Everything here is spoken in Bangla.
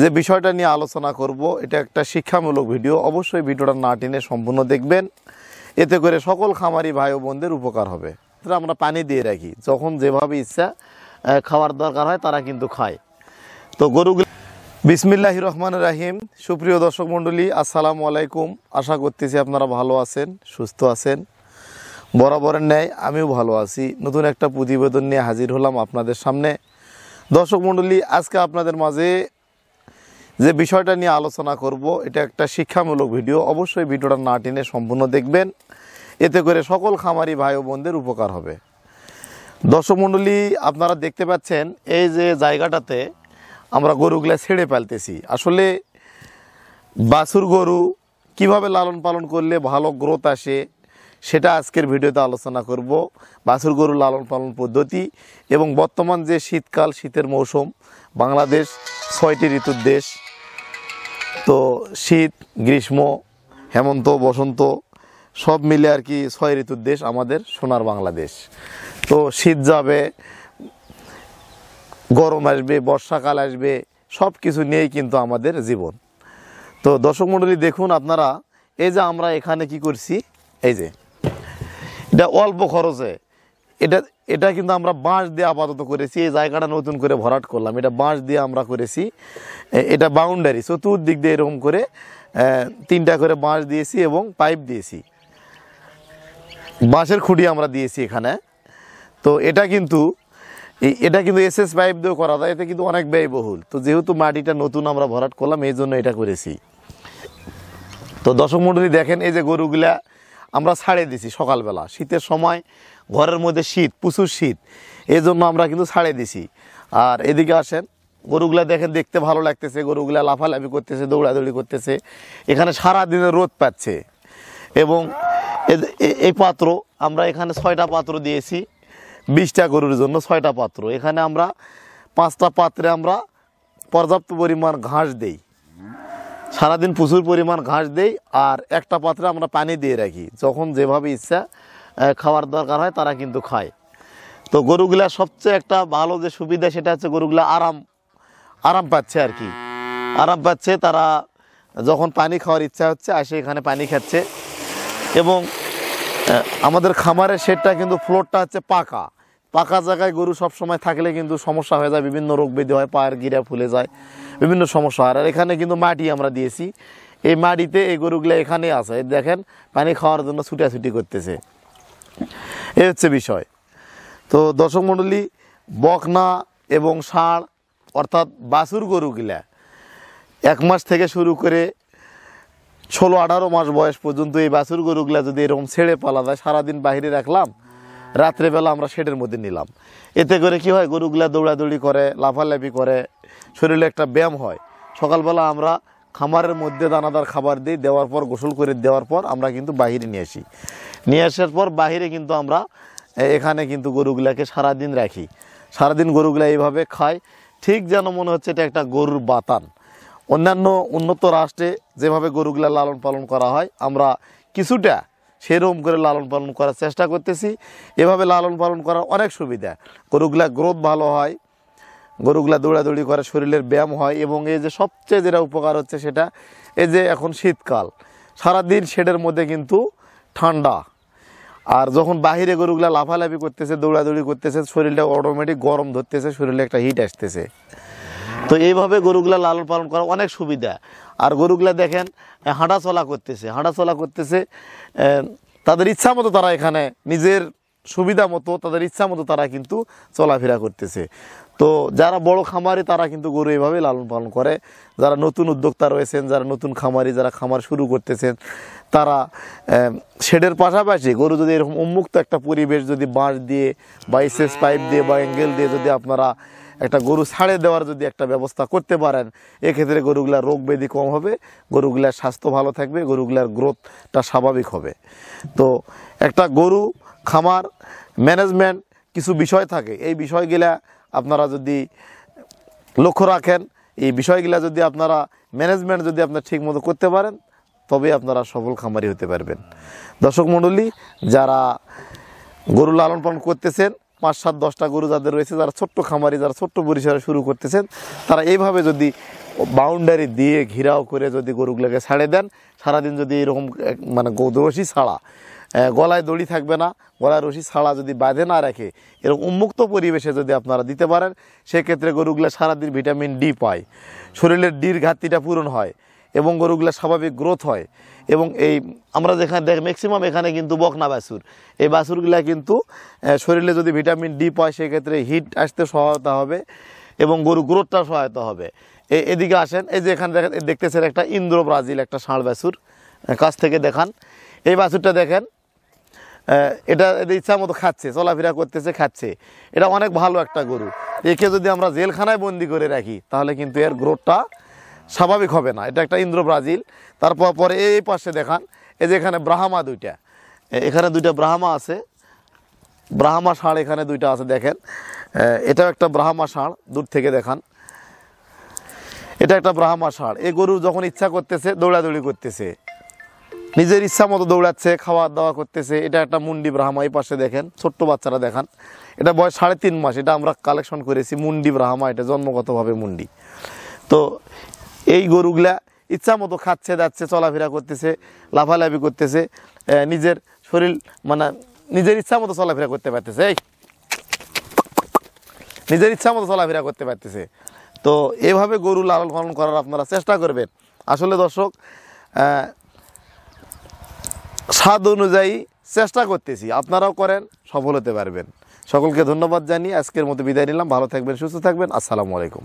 যে বিষয়টা নিয়ে আলোচনা করব এটা একটা শিক্ষামূলক ভিডিও। অবশ্যই ভিডিওটা না টেনে সম্পূর্ণ দেখবেন, এতে করে সকল খামারি ভাই ও বোনদের উপকার হবে। আমরা পানি দিয়ে রাখি, যখন যেভাবে ইচ্ছা খাওয়ার দরকার হয় তারা কিন্তু খায়। তো গরুগুলো বিসমিল্লাহির রহমানির রহিম। সুপ্রিয় দর্শক মণ্ডলী, আসসালামু আলাইকুম। আশা করতেছি আপনারা ভালো আছেন, সুস্থ আছেন। বরাবরের ন্যায় আমিও ভালো আছি। নতুন একটা প্রতিবেদন নিয়ে হাজির হলাম আপনাদের সামনে। দর্শক মণ্ডলী, আজকে আপনাদের মাঝে যে বিষয়টা নিয়ে আলোচনা করব এটা একটা শিক্ষামূলক ভিডিও। অবশ্যই ভিডিওটা না টেনে সম্পূর্ণ দেখবেন, এতে করে সকল খামারি ভাই ও বোনদের উপকার হবে। দর্শক মণ্ডলী, আপনারা দেখতে পাচ্ছেন এই যে জায়গাটাতে আমরা গরুগুলা ছেড়ে ফেলতেছি। আসলে বাছুর গরু কিভাবে লালন পালন করলে ভালো গ্রোথ আসে সেটা আজকের ভিডিওতে আলোচনা করব। বাছুর গরু লালন পালন পদ্ধতি এবং বর্তমান যে শীতকাল, শীতের মৌসুম, বাংলাদেশ 6টি ঋতুর দেশ। তো শীত, গ্রীষ্ম, হেমন্ত, বসন্ত সব মিলে আর কি 6 ঋতুর দেশ আমাদের সোনার বাংলাদেশ। তো শীত যাবে, গরম আসবে, বর্ষাকাল আসবে, সব কিছু নিয়েই কিন্তু আমাদের জীবন। তো দর্শক মণ্ডলী দেখুন আপনারা, এই যে আমরা এখানে কি করছি, এই যে এটা অল্প খরচে এটা কিন্তু আমরা বাঁশ দিয়ে আপাতত করেছি। এই জায়গাটা নতুন করে ভরাট করলাম, এটা বাঁশ দিয়ে আমরা করেছি। এটা বাউন্ডারি, চতুর্দিক দিয়ে এরকম করে 3টা করে বাঁশ দিয়েছি এবং পাইপ দিয়েছি, বাঁশের খুঁটি আমরা দিয়েছি এখানে। তো এটা কিন্তু এসএস পাইপ দিয়েও করা যায়, এতে কিন্তু অনেক ব্যয়বহুল। তো যেহেতু মাটিটা নতুন আমরা ভরাট করলাম, এই জন্য এটা করেছি। তো দর্শক মণ্ডলী দেখেন, এই যে গরুগুলা আমরা ছাড়ে দিছি সকালবেলা, শীতের সময় ঘরের মধ্যে শীত, প্রচুর শীত, এই জন্য আমরা কিন্তু ছাড়ে দিছি। আর এদিকে আসেন, গরুগুলা দেখেন, দেখতে ভালো লাগতেছে, গরুগুলা লাফালাফি করতেছে, দৌড়াদৌড়ি করতেছে, এখানে সারাদিনের রোদ পাচ্ছে। এবং এই পাত্র আমরা এখানে 6টা পাত্র দিয়েছি, 20টা গরুর জন্য 6টা পাত্র। এখানে আমরা 5টা পাত্রে আমরা পর্যাপ্ত পরিমাণ ঘাস দেই, সারাদিন প্রচুর পরিমাণ ঘাস দেই। আর একটা পাত্রে আমরা পানি দিয়ে রাখি, যখন যেভাবে ইচ্ছা খাওয়ার দরকার হয় তারা কিন্তু খায়। তো গরুগুলা সবচেয়ে একটা ভালো যে সুবিধা সেটা হচ্ছে গরুগুলা আরাম পাচ্ছে আর কি, আরাম পাচ্ছে। তারা যখন পানি খাওয়ার ইচ্ছা হচ্ছে আসে এখানে পানি খাচ্ছে। এবং আমাদের খামারের শেডটা কিন্তু ফ্লোরটা হচ্ছে পাকা জায়গায় গরু সব সময় থাকলে কিন্তু সমস্যা হয়ে যায়, বিভিন্ন রোগ ব্যাধি হয়, পায়ের গিরা ফুলে যায়, বিভিন্ন সমস্যা হয়। আর এখানে কিন্তু মাটি আমরা দিয়েছি, এই মাটিতে এই গরুগুলো এখানেই আছে, দেখেন পানি খাওয়ার জন্য ছুটাছুটি করতেছে। এই হচ্ছে বিষয়। তো দর্শক মণ্ডলী, বকনা এবং ষাঁড় অর্থাৎ বাছুর গরুগুলা 1 মাস থেকে শুরু করে 16-18 মাস বয়স পর্যন্ত এই বাছুর গরুগুলা যদি এরকম ছেড়ে পালা যায়, সারাদিন বাইরে রাখলাম, রাত্রেবেলা আমরা শেডের মধ্যে নিলাম, এতে করে কি হয়, গরুগুলা দৌড়াদৌড়ি করে, লাফালাফি করে, শরীরে একটা ব্যায়াম হয়। সকালবেলা আমরা খামারের মধ্যে দানাদার খাবার দিই, দেওয়ার পর গোসল করে দেওয়ার পর আমরা কিন্তু বাহিরে নিয়ে আসার পর বাহিরে কিন্তু আমরা এখানে কিন্তু গরুগুলাকে সারাদিন রাখি। সারাদিন গরুগুলা এইভাবে খায়, ঠিক যেন মনে হচ্ছে এটা একটা গরুর বাতান। অন্যান্য উন্নত রাষ্ট্রে যেভাবে গরুগুলা লালন পালন করা হয়, আমরা কিছুটা সেরকম করে লালন পালন করার চেষ্টা করতেছি। এভাবে লালন পালন করার অনেক সুবিধা, গরুগুলা গ্রোথ ভালো হয়, গরুগুলা দৌড়াদৌড়ি করে, শরীরের ব্যায়াম হয়। এবং এই যে সবচেয়ে যেটা উপকার হচ্ছে সেটা, এই যে এখন শীতকাল, সারাদিন শেডের মধ্যে কিন্তু ঠান্ডা, আর যখন বাহিরে গরুগুলা লাফালাফি করতেছে, দৌড়াদৌড়ি করতেছে, শরীরটা অটোমেটিক গরম ধরতেছে, শরীরে একটা হিট আসতেছে। তো এইভাবে গরুগুলা লালন পালন করা অনেক সুবিধা। আর গরুগুলা দেখেন হাঁটাচলা করতেছে, তাদের ইচ্ছা মতো তারা এখানে নিজের সুবিধা মতো, তাদের ইচ্ছা মতো তারা কিন্তু চলাফেরা করতেছে। তো যারা বড় খামারি তারা কিন্তু গরু এইভাবে লালন পালন করে। যারা নতুন উদ্যোক্তা রয়েছেন, যারা নতুন খামারি, যারা খামার শুরু করতেছেন, তারা শেডের পাশাপাশি গরু যদি এরকম উন্মুক্ত একটা পরিবেশ, যদি বাঁশ দিয়ে বা এসএস পাইপ দিয়ে বা অ্যাঙ্গেল দিয়ে যদি আপনারা একটা গরু ছাড়ে দেওয়ার যদি একটা ব্যবস্থা করতে পারেন, এক্ষেত্রে গরুগুলার রোগ ব্যাধি কম হবে, গরুগুলার স্বাস্থ্য ভালো থাকবে, গরুগুলার গ্রোথটা স্বাভাবিক হবে। তো একটা গরু খামার ম্যানেজমেন্ট কিছু বিষয় থাকে, এই বিষয়গুলা আপনারা যদি লক্ষ্য রাখেন, এই বিষয়গুলা যদি আপনারা ম্যানেজমেন্ট যদি আপনারা ঠিকমতো করতে পারেন, তবে আপনারা সফল খামারি হতে পারবেন। দর্শক মণ্ডলী, যারা গরু লালন পালন করতেছেন, 5, 7, 10টা গরু যাদের রয়েছে, যারা ছোট্ট খামারি, যারা ছোট্ট পরিসরে শুরু করতেছেন, তারা এইভাবে যদি বাউন্ডারি দিয়ে ঘিরাও করে যদি গরুগুলোকে ছাড়ে দেন, সারাদিন যদি এরকম মানে রশি ছাড়া, গলায় দড়ি থাকবে না, গলায় রশি ছাড়া যদি বাঁধে না রাখে, এরকম উন্মুক্ত পরিবেশে যদি আপনারা দিতে পারেন, সেক্ষেত্রে গরুগুলো সারাদিন ভিটামিন ডি পায়, শরীরের ডির ঘাটতিটা পূরণ হয় এবং গরুগুলো স্বাভাবিক গ্রোথ হয়। এবং এই আমরা যেখানে ম্যাক্সিমাম এখানে কিন্তু বকনা বাছুর, এই বাছুরগুলা কিন্তু শরীরে যদি ভিটামিন ডি পায়, সেক্ষেত্রে হিট আসতে সহায়তা হবে এবং গরু গ্রোথটা সহায়তা হবে। এদিকে আসেন, এই যে এখানে দেখতেছেন একটা ইন্দ্র ব্রাজিল একটা ষাঁড় বাছুর, কাছ থেকে দেখান। এই বাছুরটা দেখেন, এটা ইচ্ছা মতো খাচ্ছে, চলাফেরা করতেছে, খাচ্ছে। এটা অনেক ভালো একটা গরু। একে যদি আমরা জেলখানায় বন্দি করে রাখি, তাহলে কিন্তু এর গ্রোথটা স্বাভাবিক হবে না। এটা একটা ইন্দ্র ব্রাজিল। তারপর পরে এই পাশে দেখান, এই যে এখানে ব্রাহ্মা দুইটা, এখানে দুইটা ব্রাহ্মা আছে, ব্রাহ্মা ষাঁড় এখানে দুইটা আছে দেখেন। এটাও একটা ব্রাহ্মা ষাঁড়, দূর থেকে দেখান। এটা একটা ব্রাহ্মা ষাঁড়। এই গরু যখন ইচ্ছা করতেছে দৌড়াদৌড়ি করতেছে, নিজের ইচ্ছা মতো দৌড়াচ্ছে, খাওয়া দাওয়া করতেছে। এটা একটা মুন্ডি ব্রাহ্মা, এই পাশে দেখেন ছোট্ট বাচ্চারা দেখান। এটা বয়স 3.5 মাস। এটা আমরা কালেকশন করেছি মুন্ডি ব্রাহ্মা, এটা জন্মগতভাবে মুন্ডি। তো এই গরুগুলা ইচ্ছা মতো খাচ্ছে, যাচ্ছে, চলাফেরা করতেছে, লাফালাফি করতেছে, নিজের শরীর মানে নিজের ইচ্ছা মতো চলাফেরা করতে পারতেছে, নিজের ইচ্ছা মতো চলাফেরা করতে পারতেছে। তো এভাবে গরু লালন পালন করার আপনারা চেষ্টা করবেন। আসলে দর্শক, স্বাদ অনুযায়ী চেষ্টা করতেছি, আপনারাও করেন, সফল হতে পারবেন। সকলকে ধন্যবাদ জানিয়ে আজকের মতো বিদায় নিলাম। ভালো থাকবেন, সুস্থ থাকবেন। আসসালামু আলাইকুম।